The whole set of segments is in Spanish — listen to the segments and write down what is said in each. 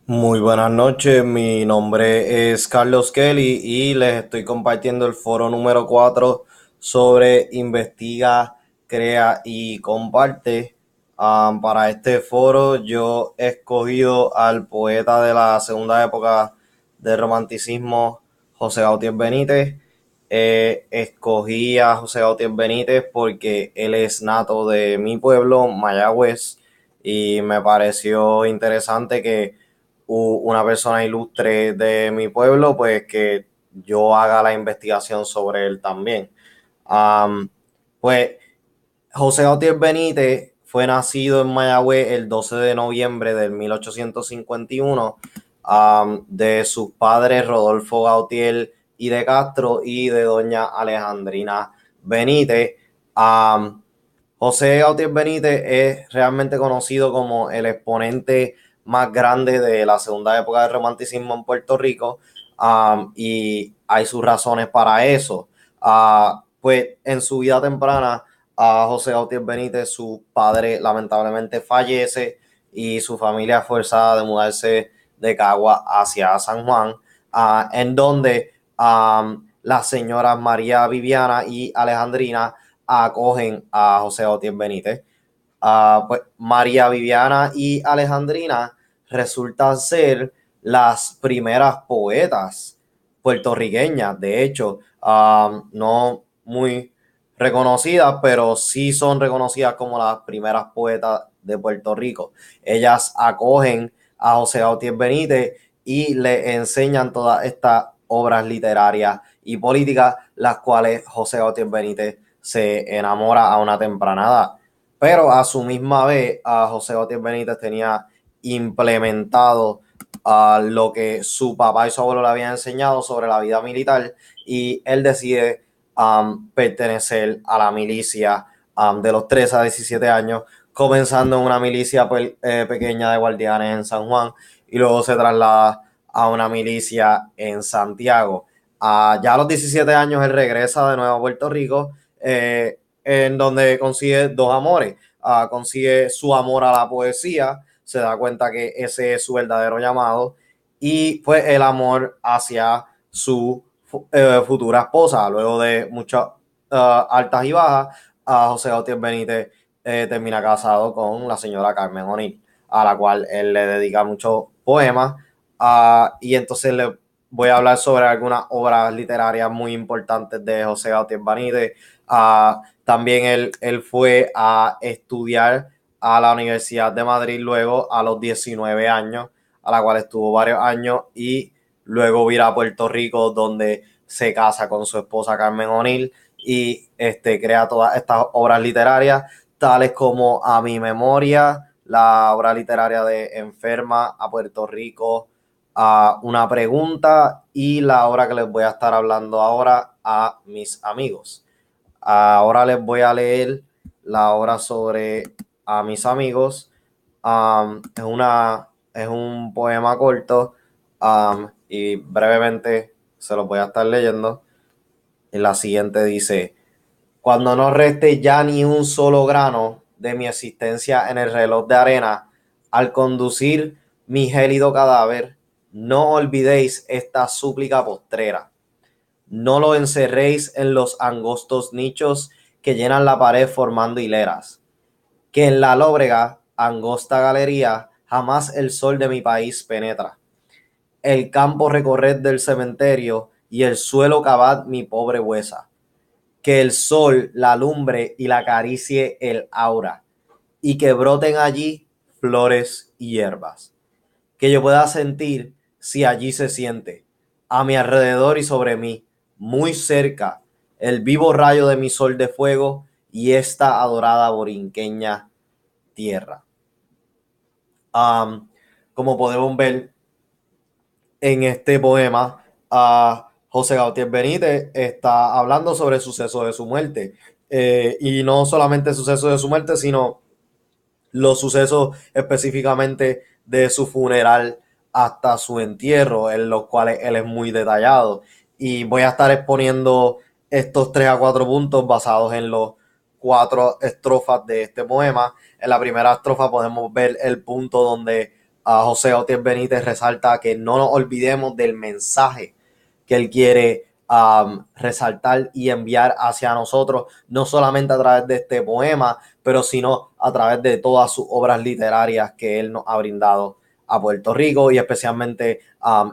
Muy buenas noches, mi nombre es Carlos Kelly y les estoy compartiendo el foro número 4 sobre investiga, crea y comparte. Para este foro yo he escogido al poeta de la segunda época del romanticismo, José Gautier Benítez. Escogí a José Gautier Benítez porque él es nato de mi pueblo, Mayagüez, y me pareció interesante que una persona ilustre de mi pueblo, pues que yo haga la investigación sobre él también. Um, pues José Gautier Benítez fue nacido en Mayagüez el 12 de noviembre de 1851, de sus padres Rodolfo Gautier y de Castro y de doña Alejandrina Benítez. Um, José Gautier Benítez es realmente conocido como el exponente más grande de la segunda época del romanticismo en Puerto Rico, y hay sus razones para eso. Pues en su vida temprana, José Gautier Benítez, su padre lamentablemente fallece y su familia es forzada de mudarse de Cagua hacia San Juan, en donde las señoras María Viviana y Alejandrina acogen a José Gautier Benítez. Pues María Viviana y Alejandrina resultan ser las primeras poetas puertorriqueñas, de hecho, no muy reconocidas, pero sí son reconocidas como las primeras poetas de Puerto Rico. Ellas acogen a José Gautier Benítez y le enseñan todas estas obras literarias y políticas, las cuales José Gautier Benítez se enamora a una temprana edad. Pero a su misma vez, a José Gautier Benítez tenía implementado lo que su papá y su abuelo le habían enseñado sobre la vida militar, y él decide pertenecer a la milicia de los 13 a 17 años, comenzando en una milicia pequeña de guardianes en San Juan y luego se traslada a una milicia en Santiago. Ya a los 17 años él regresa de nuevo a Puerto Rico, en donde consigue dos amores. Consigue su amor a la poesía, se da cuenta que ese es su verdadero llamado, y pues el amor hacia su futura esposa. Luego de muchas altas y bajas, José Gautier Benítez termina casado con la señora Carmen O'Neill, a la cual él le dedica muchos poemas, y entonces le voy a hablar sobre algunas obras literarias muy importantes de José Gautier Benítez. También él fue a estudiar a la Universidad de Madrid luego a los 19 años, a la cual estuvo varios años, y luego vira a Puerto Rico, donde se casa con su esposa Carmen O'Neill y crea todas estas obras literarias, tales como A mi memoria, la obra literaria de Enferma a Puerto Rico, a Una pregunta, y la obra que les voy a estar hablando ahora, A mis amigos. Ahora les voy a leer la obra sobre A mis amigos. Es un poema corto, y brevemente se los voy a estar leyendo. Y la siguiente dice: cuando no reste ya ni un solo grano de mi existencia en el reloj de arena, al conducir mi gélido cadáver, no olvidéis esta súplica postrera. No lo encerréis en los angostos nichos que llenan la pared formando hileras, que en la lóbrega, angosta galería jamás el sol de mi país penetra. El campo recorred del cementerio y el suelo cavad mi pobre huesa. Que el sol la alumbre y la acaricie el aura, y que broten allí flores y hierbas. Que yo pueda sentir, si allí se siente, a mi alrededor y sobre mí, muy cerca, el vivo rayo de mi sol de fuego y esta adorada borinqueña tierra. Um, Como podemos ver en este poema, José Gautier Benítez está hablando sobre el suceso de su muerte. Y no solamente el suceso de su muerte, sino los sucesos específicamente de su funeral hasta su entierro, en los cuales él es muy detallado. Y voy a estar exponiendo estos 3 a 4 puntos basados en los 4 estrofas de este poema. En la primera estrofa podemos ver el punto donde José Otis Benítez resalta que no nos olvidemos del mensaje que él quiere resaltar y enviar hacia nosotros, no solamente a través de este poema, pero sino a través de todas sus obras literarias que él nos ha brindado a Puerto Rico, y especialmente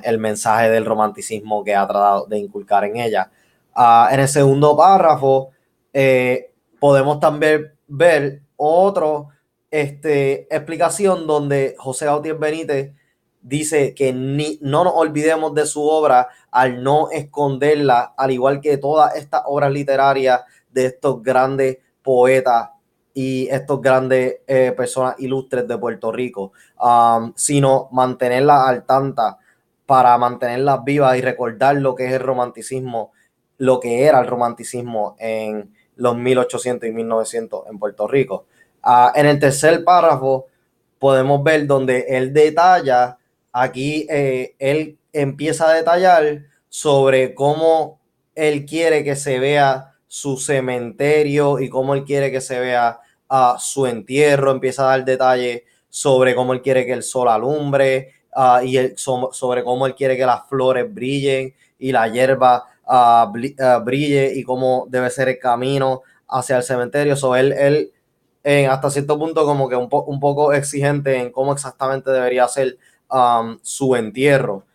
el mensaje del romanticismo que ha tratado de inculcar en ella. En el segundo párrafo podemos también ver otra explicación donde José Otis Benítez dice que no nos olvidemos de su obra al no esconderla, al igual que todas estas obras literarias de estos grandes poetas y estos grandes personas ilustres de Puerto Rico, sino mantenerlas al tanto para mantenerlas vivas y recordar lo que es el romanticismo, lo que era el romanticismo en los 1800 y 1900 en Puerto Rico. En el tercer párrafo podemos ver donde él detalla, aquí él empieza a detallar sobre cómo él quiere que se vea su cementerio y cómo él quiere que se vea su entierro. Empieza a dar detalles sobre cómo él quiere que el sol alumbre sobre cómo él quiere que las flores brillen y la hierba brille y cómo debe ser el camino hacia el cementerio. So, él hasta cierto punto como que un poco exigente en cómo exactamente debería ser su entierro.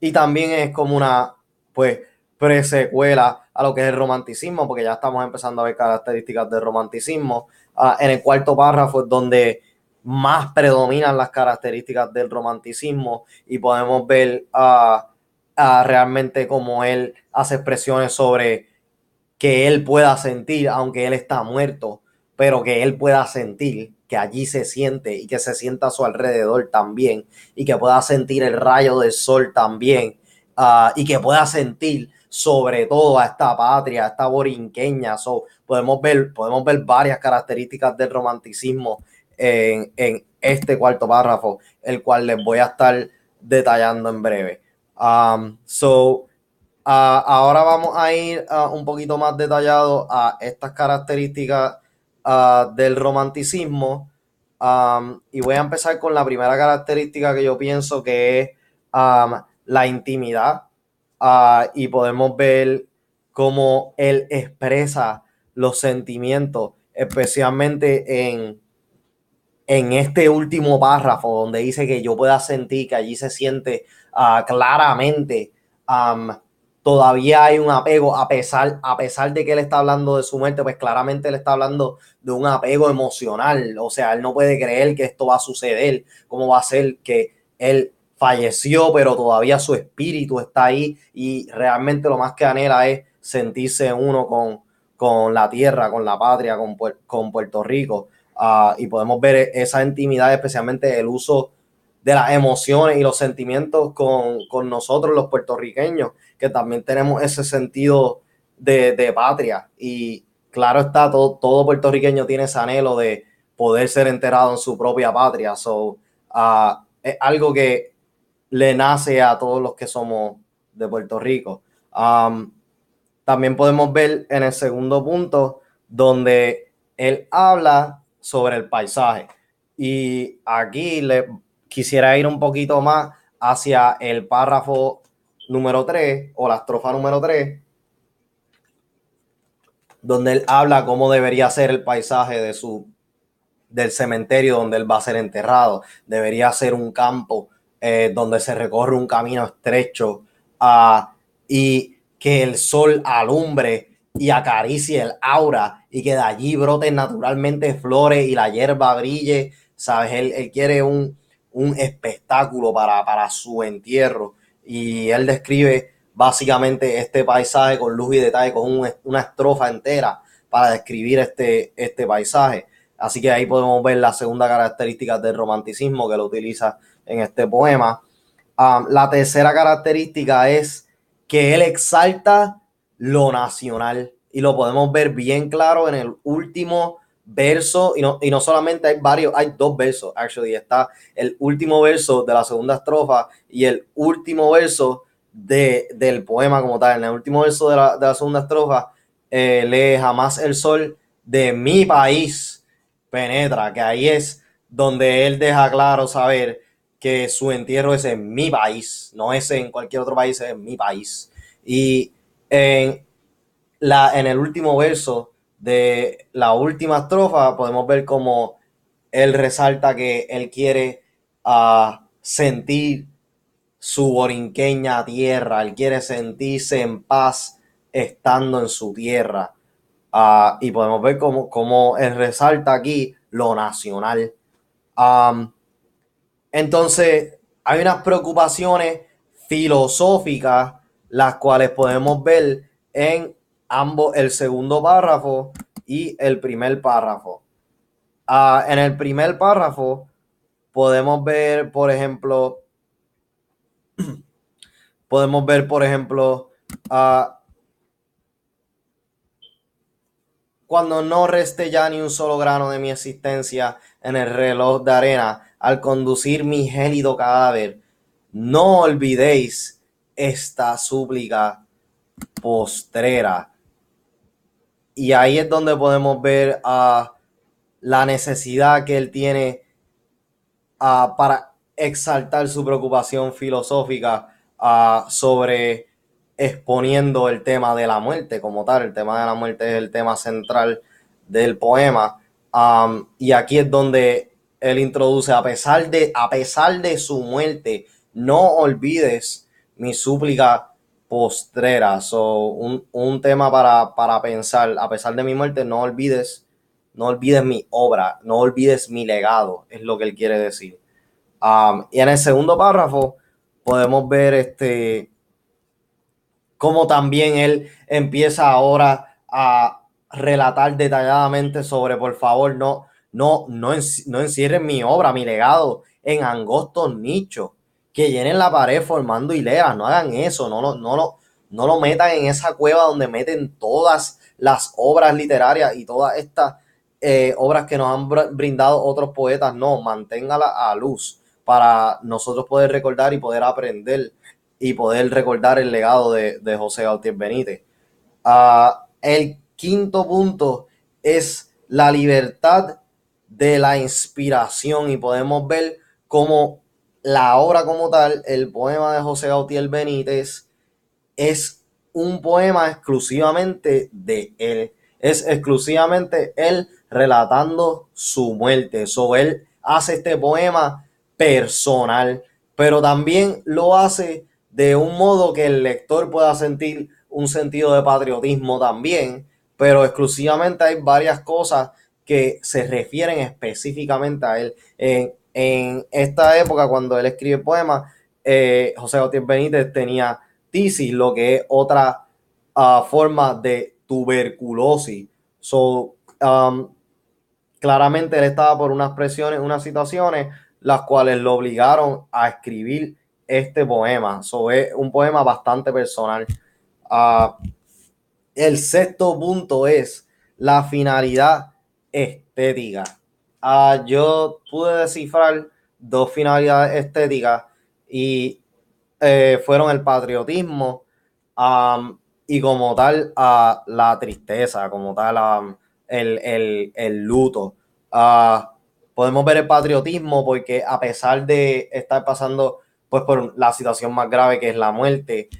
Y también es como una pues presecuela a lo que es el romanticismo, porque ya estamos empezando a ver características del romanticismo. En el cuarto párrafo es donde más predominan las características del romanticismo y podemos ver realmente cómo él hace expresiones sobre que él pueda sentir, aunque él está muerto, pero que él pueda sentir, que allí se siente y que se sienta a su alrededor también, y que pueda sentir el rayo del sol también, y que pueda sentir sobre todo a esta patria, a esta borinqueña. So, podemos ver varias características del romanticismo en este cuarto párrafo, el cual les voy a estar detallando en breve. Ahora vamos a ir un poquito más detallado a estas características del romanticismo, y voy a empezar con la primera característica que yo pienso que es la intimidad, y podemos ver cómo él expresa los sentimientos, especialmente en este último párrafo donde dice que yo pueda sentir, que allí se siente claramente. Todavía hay un apego, a pesar de que él está hablando de su muerte, pues claramente él está hablando de un apego emocional. O sea, él no puede creer que esto va a suceder. ¿Cómo va a ser que él falleció, pero todavía su espíritu está ahí y realmente lo más que anhela es sentirse uno con la tierra, con la patria, con Puerto Rico? Y podemos ver esa intimidad, especialmente el uso de las emociones y los sentimientos con nosotros los puertorriqueños, que también tenemos ese sentido de patria. Y claro está, todo puertorriqueño tiene ese anhelo de poder ser enterrado en su propia patria. So, es algo que le nace a todos los que somos de Puerto Rico. También podemos ver en el segundo punto donde él habla sobre el paisaje. Y aquí le quisiera ir un poquito más hacia el párrafo número 3 o la estrofa número 3, donde él habla cómo debería ser el paisaje del cementerio donde él va a ser enterrado. Debería ser un campo donde se recorre un camino estrecho, y que el sol alumbre y acaricie el aura y que de allí broten naturalmente flores y la hierba brille. ¿Sabes? Él quiere un espectáculo para su entierro, y él describe básicamente este paisaje con luz y detalle, con una estrofa entera para describir este paisaje. Así que ahí podemos ver la segunda característica del romanticismo que lo utiliza en este poema. La tercera característica es que él exalta lo nacional, y lo podemos ver bien claro en el último verso, y no solamente hay dos versos, actually, está el último verso de la segunda estrofa y el último verso del poema como tal. En el último verso de la segunda estrofa lee: jamás el sol de mi país penetra, que ahí es donde él deja claro saber que su entierro es en mi país, no es en cualquier otro país, es en mi país. Y en, en el último verso de la última estrofa podemos ver como él resalta que él quiere sentir su borinqueña tierra, él quiere sentirse en paz estando en su tierra. Y podemos ver cómo él resalta aquí lo nacional. Um, entonces, hay unas preocupaciones filosóficas, las cuales podemos ver en ambos, el segundo párrafo y el primer párrafo. En el primer párrafo podemos ver, por ejemplo, podemos ver, por ejemplo, uh, cuando no reste ya ni un solo grano de mi existencia en el reloj de arena, al conducir mi gélido cadáver, no olvidéis esta súplica postrera. Y ahí es donde podemos ver la necesidad que él tiene para exaltar su preocupación filosófica sobre exponiendo el tema de la muerte como tal. El tema de la muerte es el tema central del poema. Y aquí es donde él introduce, a pesar de su muerte, no olvides mi súplica postrera. So, un tema para pensar, a pesar de mi muerte, no olvides mi obra, no olvides mi legado, es lo que él quiere decir. Y en el segundo párrafo podemos ver cómo también él empieza ahora a relatar detalladamente sobre, por favor, no encierren mi obra, mi legado en angostos nichos, que llenen la pared formando hileras, no hagan eso, no lo metan en esa cueva donde meten todas las obras literarias y todas estas obras que nos han brindado otros poetas, no, manténgala a luz para nosotros poder recordar y poder aprender y poder recordar el legado de José Gautier Benítez. El quinto punto es la libertad de la inspiración y podemos ver cómo la obra como tal, el poema de José Gautier Benítez, es un poema exclusivamente de él. Es exclusivamente él relatando su muerte. So, él hace este poema personal, pero también lo hace de un modo que el lector pueda sentir un sentido de patriotismo también, pero exclusivamente hay varias cosas que se refieren específicamente a él. En esta época, cuando él escribe poemas, José Gautier Benítez tenía tisis, lo que es otra forma de tuberculosis. So, claramente él estaba por unas presiones, unas situaciones, las cuales lo obligaron a escribir este poema. So, es un poema bastante personal. Uh, el sexto punto es la finalidad estética. Yo pude descifrar dos finalidades estéticas y fueron el patriotismo y como tal la tristeza, como tal el luto. Uh, Podemos ver el patriotismo porque a pesar de estar pasando pues por la situación más grave que es la muerte,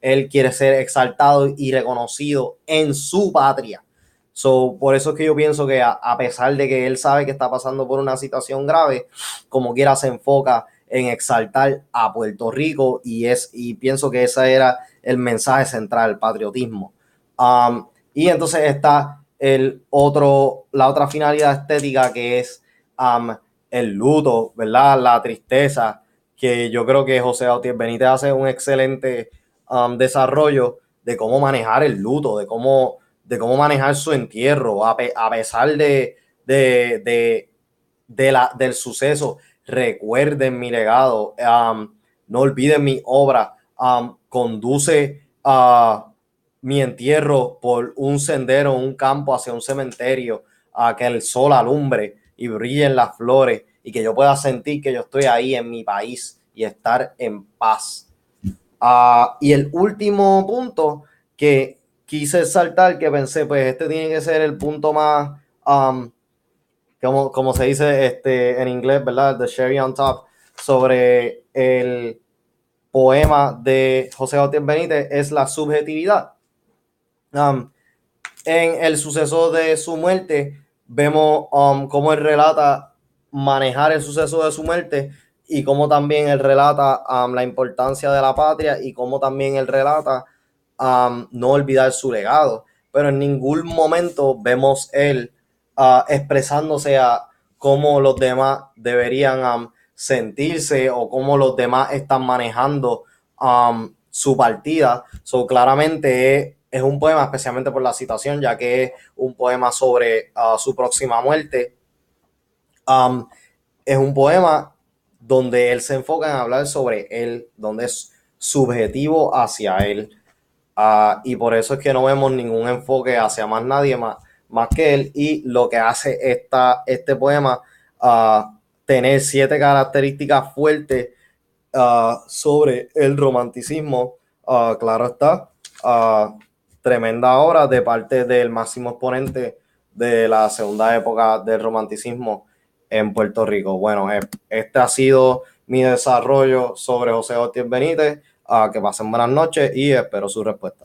él quiere ser exaltado y reconocido en su patria. So, por eso es que yo pienso que a pesar de que él sabe que está pasando por una situación grave, como quiera se enfoca en exaltar a Puerto Rico y pienso que ese era el mensaje central, el patriotismo. Y entonces está la otra finalidad estética que es el luto, ¿verdad? La tristeza, que yo creo que José Gautier Benítez hace un excelente desarrollo de cómo manejar el luto, de cómo manejar su entierro, a pesar de, del suceso. Recuerden mi legado, no olviden mi obra, conduce a mi entierro por un sendero, un campo hacia un cementerio, a que el sol alumbre y brillen las flores y que yo pueda sentir que yo estoy ahí en mi país y estar en paz. Y el último punto que quise saltar, que pensé, pues este tiene que ser el punto más como se dice en inglés, ¿verdad? The cherry on top, sobre el poema de José Ortiz Benítez es la subjetividad. Um, en el suceso de su muerte, vemos cómo él relata manejar el suceso de su muerte y cómo también él relata la importancia de la patria y cómo también él relata no olvidar su legado. Pero en ningún momento vemos él expresándose a cómo los demás deberían sentirse o cómo los demás están manejando su partida. So, claramente es un poema, especialmente por la citación, ya que es un poema sobre su próxima muerte. Um, es un poema donde él se enfoca en hablar sobre él, donde es subjetivo hacia él. Y por eso es que no vemos ningún enfoque hacia más nadie más que él. Y lo que hace este poema, tener 7 características fuertes sobre el romanticismo, claro está, tremenda obra de parte del máximo exponente de la segunda época del romanticismo en Puerto Rico. Bueno, este ha sido mi desarrollo sobre José Ortiz Benítez. Que pasen buenas noches y espero su respuesta.